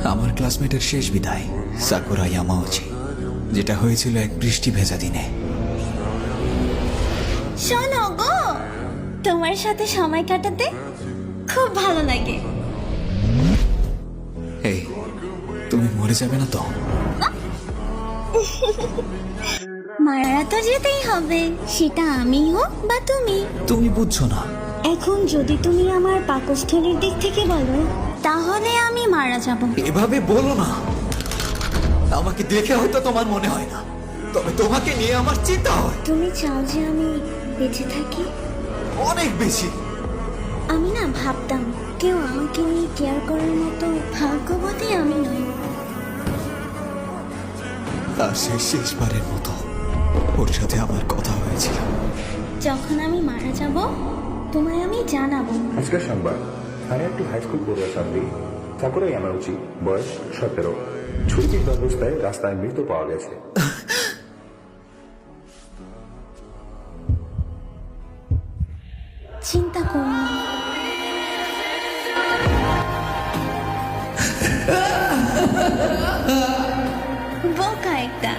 আমার ক্লাসমেটের শেষ বিদায় সাকুরা ইয়ামাউচি, যেটা হয়েছিল এক বৃষ্টি ভেজা দিনে। শোনো গো, তোমার সাথে সময় কাটাতে খুব ভালো লাগে। এই, তুমি মরে যাবে না তো? মারা তো যেতেই হবে, সেটা আমি হোক বা তুমি। তুমি বুঝছো না। এখন যদি তুমি আমার পাকস্থলীর দিক থেকে বলো, তাহলে আমি মারা যাব। এভাবে বলো না। আমাকে দেখে হয়তো তোমার মনে হয় না, তবে তোমাকে নিয়ে আমার চিন্তা হয়। তুমি চাও যে আমি বেঁচে থাকি? অনেক বেশি। আমি না ভাবতাম কেউ আমাকে নিয়ে কেয়ার করার মতো ভাগ্যবতী আমি নই। আর সেই শেষবারের মতো ওর সাথে আমার কথা হয়েছিল। যখন আমি মারা যাব, তোমায় আমি জানাবো। আজকের সংবাদ। স্থানীয় একটি হাই স্কুল পড়ুয়া ছাত্রী সাকুরা ইয়ামাউচি, বয়স 17, ছুরিবিদ্ধ অবস্থায় রাস্তায় মৃত পাওয়া গেছে। চিন্তা করো না। বোকা একটা।